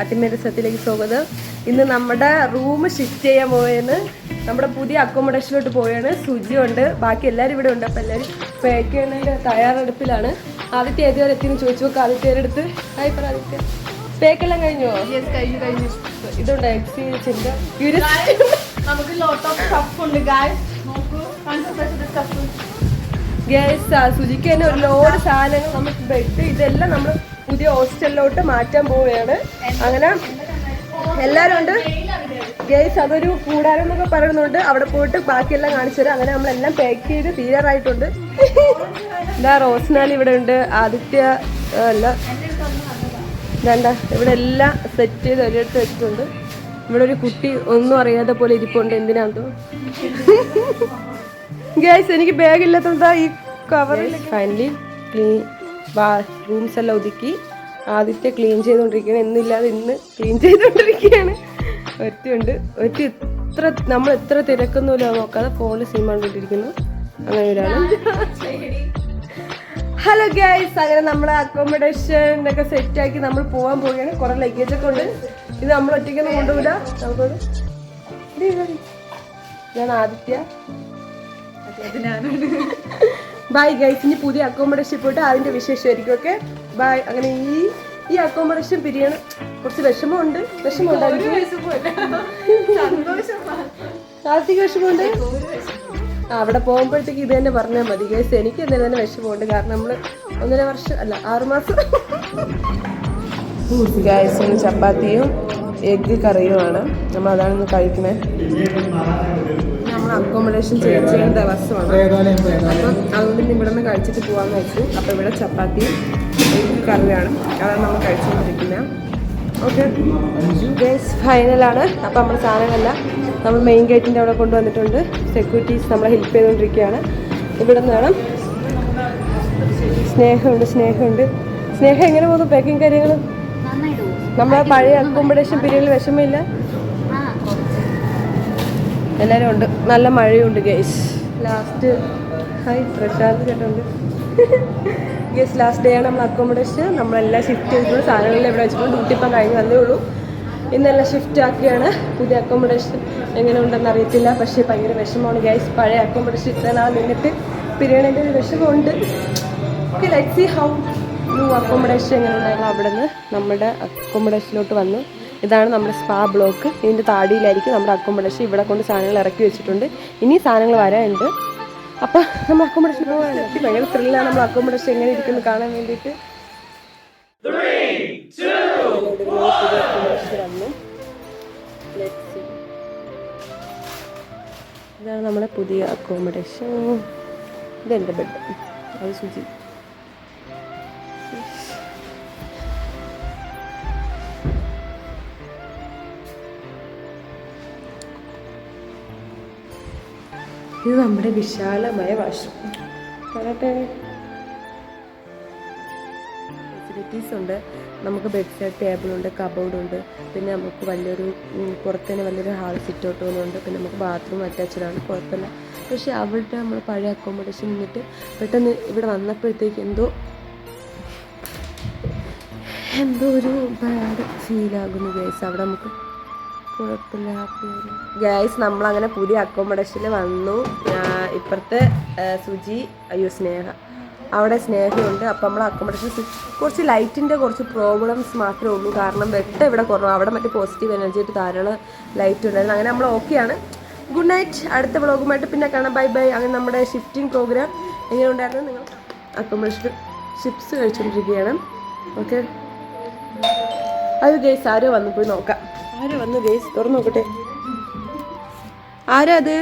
അട്ടിമേരി സത്യത്തിലേക്ക് സ്വാഗതം. ഇന്ന് നമ്മുടെ റൂം ഷിഫ്റ്റ് ചെയ്യാൻ പോയെന്ന് നമ്മുടെ പുതിയ അക്കോമഡേഷനിലോട്ട് പോയാണ്. സുജി ഉണ്ട്, ബാക്കി എല്ലാവരും ഇവിടെ ഉണ്ട്. അപ്പം എല്ലാവരും പാക്ക് ചെയ്യുന്നതിൻ്റെ തയ്യാറെടുപ്പിലാണ്. ആദ്യത്തെ ഏതുവരെ എത്തിയെന്ന് ചോദിച്ചു നോക്കാം. ആദ്യത്തേരെടുത്ത് ഹായ് പറ. ആദ്യത്തെ പേക്കെല്ലാം കഴിഞ്ഞോ? കഴിഞ്ഞു. ഇതുണ്ട് എക്സ്പീരിയൻസിൻ്റെ നമുക്ക് ലോട്ട് ഓഫ് സ്റ്റഫ് ഉണ്ട് ഗായ്സ്. നോക്കൂ സ്റ്റഫ്. ഗൈസ് സുജിക്ക് തന്നെ ഒരു ലോഡ് സാധനങ്ങൾ, നമുക്ക് ബെഡ് ഇതെല്ലാം നമ്മൾ പുതിയ ഹോസ്റ്റലിലോട്ട് മാറ്റാൻ പോവുകയാണ്. അങ്ങനെ എല്ലാവരും ഉണ്ട് ഗൈസ്. അതൊരു കൂടാരം എന്നൊക്കെ പറയുന്നുണ്ട്. അവിടെ പോയിട്ട് ബാക്കിയെല്ലാം കാണിച്ചു തരാം. അങ്ങനെ നമ്മളെല്ലാം പാക്ക് ചെയ്ത് തീരാറായിട്ടുണ്ട്. ഇതാ റോസ്നാലി ഇവിടെ ഉണ്ട്, ആദിത്യ അല്ല വേണ്ട, ഇവിടെ എല്ലാം സെറ്റ് ചെയ്ത് ഒരിടത്ത് വെച്ചിട്ടുണ്ട്. ഇവിടെ ഒരു കുട്ടി ഒന്നും അറിയാതെ പോലെ ഇരിപ്പുണ്ട്. എന്തിനാന്തോ ഗൈസ് എനിക്ക് ബാഗ് ഇല്ലാത്തതാ ഈ കവറിൽ. ഫൈനലി ക്ലീൻ റൂംസ് എല്ലാം ഒതുക്കി ആദ്യത്തെ ക്ലീൻ ചെയ്തുകൊണ്ടിരിക്കുകയാണ്. എന്നില്ലാതെ ഇന്ന് ക്ലീൻ ചെയ്തുകൊണ്ടിരിക്കുകയാണ്. ഒരുത്തിയുണ്ട്, ഒരുത്തി നമ്മൾ എത്ര തിരക്കൊന്നുമില്ല നോക്കാതെ ഫോണിൽ സിനിമ കണ്ടുകൊണ്ടിരിക്കുന്നു. അങ്ങനെ ഒരാള്. ഹലോ ഗൈസ്, അങ്ങനെ നമ്മുടെ അക്കോമഡേഷൻ ഒക്കെ സെറ്റാക്കി നമ്മൾ പോകാൻ പോവുകയാണ്. കുറെ ലഗേജ് ഒക്കെ ഉണ്ട്. ഇത് നമ്മൾ ഒറ്റയ്ക്കൊന്നും കൊണ്ടുപോകില്ല. നമുക്കോട് ഞാൻ ആദിത്യ. Bye guys. ഇനി പുതിയ അക്കോമഡേഷൻ പോയിട്ട് അതിന്റെ വിശേഷമായിരിക്കും. Okay bye. അങ്ങനെ ഈ അക്കോമഡേഷൻ പിരിയണം. കുറച്ച് വിഷമമുണ്ട്. ആദ്യത്തേക്ക് വിഷമമുണ്ട്. അവിടെ പോകുമ്പോഴത്തേക്ക് ഇത് തന്നെ പറഞ്ഞാൽ മതി ഗൈസ്. എനിക്ക് എന്തായാലും തന്നെ വിഷമമുണ്ട്. കാരണം നമ്മൾ 1.5 വർഷം അല്ല 6 മാസം ഗൈസ് ചപ്പാത്തിയും എഗ്ഗ് കറിയുമാണ്. നമ്മൾ അതാണ് ഇന്ന് കഴിക്കുന്നത്. നമ്മൾ അക്കോമഡേഷൻ ചെയ്യുന്ന ദിവസമാണ്. അപ്പം അതുകൊണ്ട് ഇന്ന് ഇവിടെ നിന്ന് കഴിച്ചിട്ട് പോകാമെന്ന് വെച്ചു. അപ്പം ഇവിടെ ചപ്പാത്തിയും എഗ്ഗ് കറിയാണ്. അതാണ് നമ്മൾ കഴിച്ചുകൊണ്ടിരിക്കുന്നത്. Okay guys ഫൈനലാണ്. അപ്പം നമ്മുടെ സാധനങ്ങളെല്ലാം നമ്മൾ മെയിൻ ഗേറ്റിൻ്റെ അവിടെ കൊണ്ടുവന്നിട്ടുണ്ട്. സെക്യൂരിറ്റീസ് നമ്മളെ ഹെൽപ്പ് ചെയ്തുകൊണ്ടിരിക്കുകയാണ്. ഇവിടെ നിന്ന് വേണം. സ്നേഹമുണ്ട്. സ്നേഹം എങ്ങനെ പോകുന്നു പാക്കിങ് കാര്യങ്ങൾ? നമ്മളെ പഴയ അക്കോമഡേഷൻ പീരീഡിൽ വിഷമമില്ല. എല്ലാവരും ഉണ്ട്. നല്ല മഴയുണ്ട് ഗൈസ്. ലാസ്റ്റ് ഹായ് പ്രശാന്ത് ചേട്ടുണ്ട് ഗൈസ്. ലാസ്റ്റ് ഡേ ആണ് നമ്മൾ അക്കോമഡേഷൻ. നമ്മളെല്ലാം ഷിഫ്റ്റ് ചെയ്തിട്ടുണ്ട്. സാധനങ്ങളെല്ലാം ഇവിടെ വെച്ചിട്ടുണ്ട്. ഡ്യൂട്ടി ഇപ്പം കഴിഞ്ഞ് വന്നേ ഉള്ളൂ. ഇന്നെല്ലാം ഷിഫ്റ്റ് ആക്കിയാണ്. പുതിയ അക്കോമഡേഷൻ എങ്ങനെ ഉണ്ടെന്ന് അറിയത്തില്ല. പക്ഷേ ഭയങ്കര വിഷമമാണ് ഗൈസ്. പഴയ അക്കോമഡേഷൻ ഇത്ര നാൾ നിന്നിട്ട് പിരിയണേൻ്റെ ഒരു വിഷമമുണ്ട്. Okay let's see how new accommodation എങ്ങനെ ഉണ്ടായിരുന്നു. അവിടെ നിന്ന് നമ്മുടെ അക്കോമഡേഷനിലോട്ട് വന്നു. ഇതാണ് നമ്മുടെ സ്പാ ബ്ലോക്ക്. ഇതിൻ്റെ താടിയിലായിരിക്കും നമ്മുടെ അക്കോമഡേഷൻ. ഇവിടെ കൊണ്ട് സാധനങ്ങൾ ഇറക്കി വെച്ചിട്ടുണ്ട്. ഇനി സാധനങ്ങൾ വരാനുണ്ട്. അപ്പം നമ്മൾ അക്കോമഡേഷൻ പോകാനായിട്ട് ഭയങ്കര ത്രില്ലാണ്. നമ്മൾ അക്കോമഡേഷൻ എങ്ങനെ ഇരിക്കുന്നു കാണാൻ വേണ്ടിയിട്ട്. വന്നു. ഇതാണ് നമ്മുടെ പുതിയ അക്കോമഡേഷൻ. ഇതെൻ്റെ ബെഡ്. അത് സുജി. ഇത് നമ്മുടെ വിശാലമായ വാഷ്റൂം. ഫെസിലിറ്റീസ് ഉണ്ട്. നമുക്ക് ബെഡ് സൈഡ് ടേബിളുണ്ട്, കബോർഡുണ്ട്. പിന്നെ നമുക്ക് വലിയൊരു പുറത്തുതന്നെ വലിയൊരു ഹാൾ സിറ്റ് ഔട്ട് പോകുന്നുണ്ട്. പിന്നെ നമുക്ക് ബാത്റൂം അറ്റാച്ച്ഡാണ്, കുഴപ്പമില്ല. പക്ഷേ അവിടെ നമ്മൾ പഴയ അക്കോമഡേഷൻ നിന്നിട്ട് പെട്ടെന്ന് ഇവിടെ വന്നപ്പോഴത്തേക്ക് എന്തോ ഒരു ബാഡ് ഫീലാകുന്നു ഗൈസ്. അവിടെ നമുക്ക് കുഴപ്പമില്ല, ഹാപ്പിയായിരുന്നു ഗൈസ്. നമ്മളങ്ങനെ പുതിയ അക്കോമഡേഷനിൽ വന്നു. ഇപ്പുറത്തെ സുജി സ്നേഹ, അവിടെ സ്നേഹമുണ്ട്. അപ്പം നമ്മൾ അക്കോമഡേഷൻ കുറച്ച് ലൈറ്റിൻ്റെ കുറച്ച് പ്രോബ്ലംസ് മാത്രമേ ഉള്ളൂ. കാരണം വെട്ടം ഇവിടെ കുറവ്. അവിടെ മറ്റേ പോസിറ്റീവ് എനർജി ആയിട്ട് ധാരാളം ലൈറ്റ് ഉണ്ടായിരുന്നു. അങ്ങനെ നമ്മൾ ഓക്കെയാണ്. Good night. അടുത്ത വ്ളോഗുമായിട്ട് പിന്നെ കാണാം. Bye bye. അങ്ങനെ നമ്മുടെ ഷിഫ്റ്റിംഗ് പ്രോഗ്രാം എങ്ങനെ ഉണ്ടായിരുന്നു? നിങ്ങൾ അക്കോമഡേഷൻ ചിപ്സ് കഴിച്ചുകൊണ്ടിരിക്കുകയാണ്. ഓക്കെ അത് ഗൈസ് ആരോ വന്നു, പോയി നോക്കാം. ആരോ വന്നു ഗൈസ്. തുറന്നു നോക്കട്ടെ. ആരാ അത്?